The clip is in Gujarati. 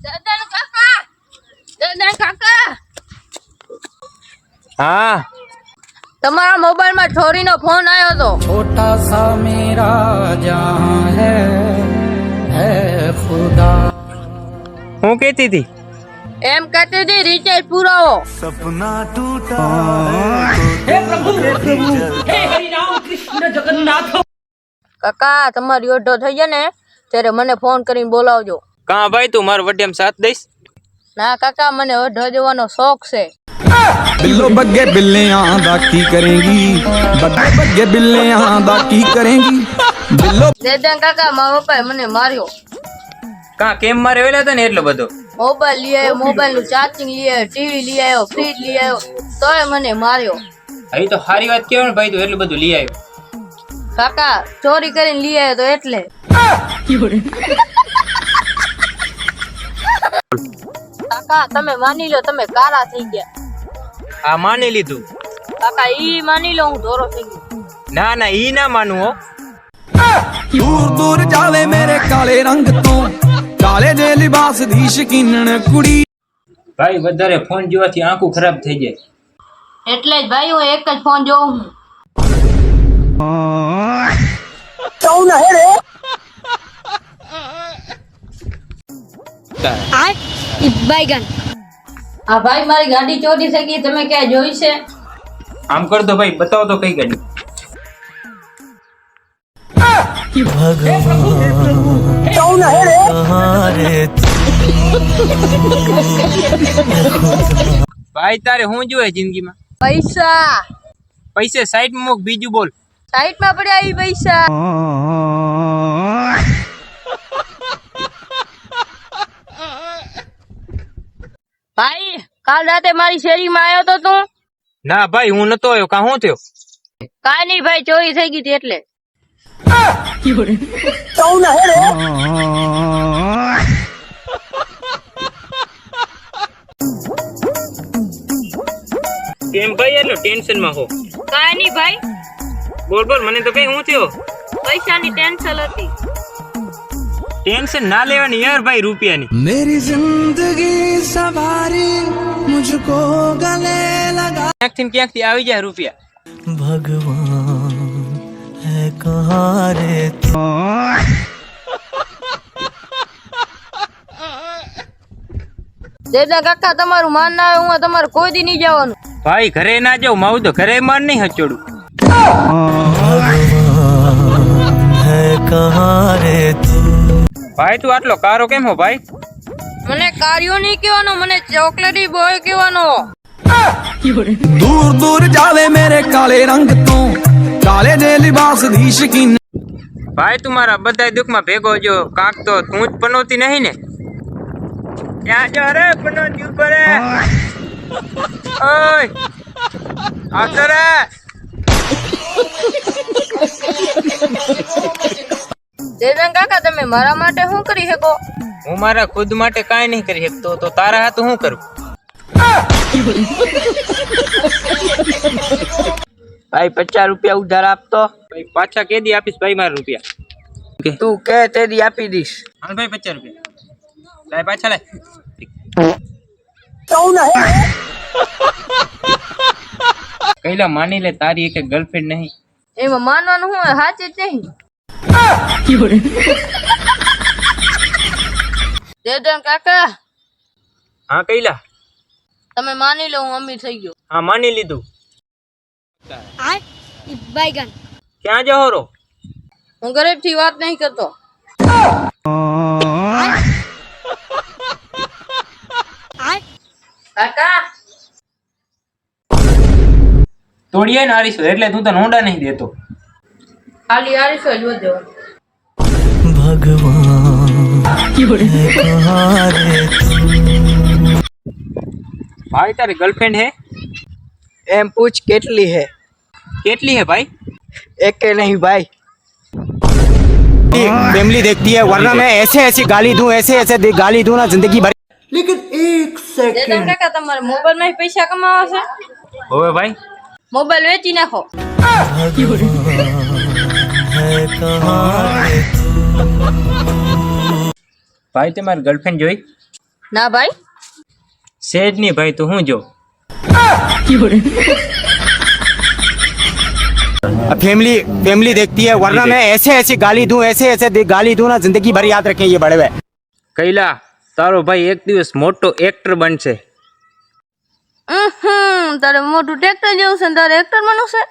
દાદા કાકા હા તમારા મોબાઈલ માં છોરીનો ફોન આવ્યો હતો. छोटा सा मेरा जहां है खुदा. હું કહેતી હતી એમ કહેતી હતી રિચાર્જ પુરાવો. सपना टूटा કાકા તમારી ઓઢો થઈ જાય ને ત્યારે મને ફોન કરીને બોલાવજો. કાં ભાઈ તું મારો વડેમ સાથ દઈશ. ના કાકા મને ઓઢો જવાનો શોખ છે. बिल्लो बग्गे बिल्ले आंदा की करेंगी. बग्गे बग्गे बिल्ले आंदा की करेंगी. बिल्लो દાદા કાકા મારા પપ્પાએ મને માર્યો. કાં કેમ મારે વેલા હતા ને એટલો બધો. મોબાઈલ લઈ આવ્યો, મોબાઈલ નું ચાર્જિંગ લઈ આવ્યો, ટીવી લઈ આવ્યો, ફ્રીજ લઈ આવ્યો, તોય મને માર્યો. હવે તો સારી વાત કહેવાય ને ભાઈ તું એટલું બધું લઈ આવ્યો. કાકા ચોરી કરીને લઈ આવ્યો તો એટલે. કાકા તમે માની લો તમે કાળા થઈ ગયા. આ માની લીધું. કાકા ઈ માની લો હું ઢોરો થઈ ગયો. ના ના ઈ ના માનું હો. दूर दूर जावे मेरे काले रंग तो काले जे लिबास दी शकीनन कुड़ी. ભાઈ વધારે ફોન જોવાથી આંખો ખરાબ થઈ જાય. એટલે જ ભાઈ હું એક જ ફોન જોઉં છું. હા ભાઈ મારી ગાડી ચોરી થઈ ગઈ તમે ક્યાં જોઈ છે? આમ કર દો ભાઈ બતાવો તો કઈ ગાડી. ભાઈ તારે શું જોઈએ જિંદગીમાં? પૈસા. પૈસે સાઈડ માં મૂક બીજું બોલ. સાઈડ માં પડ્યા ઈ પૈસા. ભાઈ કાલ રાતે મારી શેરીમાં આવ્યો તો તું? ના ભાઈ હું નતો આવ્યો. કાં શું થયો? કાઈ નહીં ભાઈ ચોરી થઈ ગઈ હતી એટલે. કેમ ભાઈ એટલો ટેન્શન માં હો? કાઈ નહીં ભાઈ બોલ બોલ મને તો કઈ શું થયો? પૈસાની ટેન્શન હતી. ટેન્શન ના લેવાની યાર ભાઈ રૂપિયાની. मेरी जिंदगी सवारी मुझको गले लगा. ક્યાંકથી આવી જાય રૂપિયા. भगवान है कहाँ रे तू. દેદા કાકા તમારું માન ના આવે હું તમારે કોઈ દી નહીં જવાનું. ભાઈ ઘરે ના જાવ માવું તો ઘરે માર નહીં હચોડું. है कहाँ रे तू. ભાઈ તું આટલો કારો કેમ હો ભાઈ? મને કાર્યો નહીં કહેવાનો મને ચોકલેટી બોય કહેવાનો. दूर दूर जावे मेरे काले रंग तो काले जे लिबास दी शकीन. ભાઈ તું મારા બધા દુઃખમાં ભેગો જો. કાંક તો તું જ પનોતી નહીં ને? ક્યાં જો રે પનોતી ઉપર રે? ઓય આવતો રે. દેદા કાકા તમે મારા માટે શું કરી શકો? હું મારા ખુદ માટે કાંઈ નહીં કરી શકતો તો તારા હાથ હું કરું? भाई 50 रुपया उधार आप तो ભાઈ પાછા કેદી આપીશ ભાઈ મારા રૂપિયા? तू कह तेरी आपी दीश. હાલ ભાઈ 50 રૂપિયા લાય પાછા લાય. કઈલા માની લે તારી એક ગર્લફ્રેન્ડ નહીં. એમાં માનવાનું હું સાચી જ નહીં. દેદા કાકા હા કઈલા તમે માની લો હું અમીર થઈ ગયો. હા માની લીધું. બાયગન ક્યાં જાઓ રો? હું ગરીબ થી વાત નહીં કરતો. કાકા તોડીએ ને આરીશું એટલે તું તો નોંડા નહીં દેતો. ખાલી આરીસો જ વધ્યો. भगवान है कहाँ रे तू. ભાઈ તારી ગર્લફ્રેન્ડ હે? एम पूछ केटली है. કેટલી હે ભાઈ? एक के नहीं भाई. फैमिली देखती है वरना मैं ऐसे ऐसे गाली दूं ऐसे ऐसे गाली दूं ना जिंदगी भर. દેદા કાકા તમારે મોબાઈલ માં પૈસા કમાવા છે? હોવે ભાઈ મોબાઈલ વેચી નાખો. है कहाँ रे तू. ભાઈ તે મારી ગર્લફ્રેન્ડ જોઈ? ના ભાઈ. સહેજ નહીં ભાઈ, તું હું જો. फैमिली फैमिली देखती है, वरना मैं ऐसे ऐसी गाली दूं, ऐसे ऐसे गाली दूं ना, जिंदगी भर याद रखें ये बड़े हुए. કૈલા, તારો ભાઈ એક દિવસ મોટો એક્ટર બનશે. તારે મોટું ટ્રેક્ટર જેવું છે ને તારે એક્ટર બનવું છે.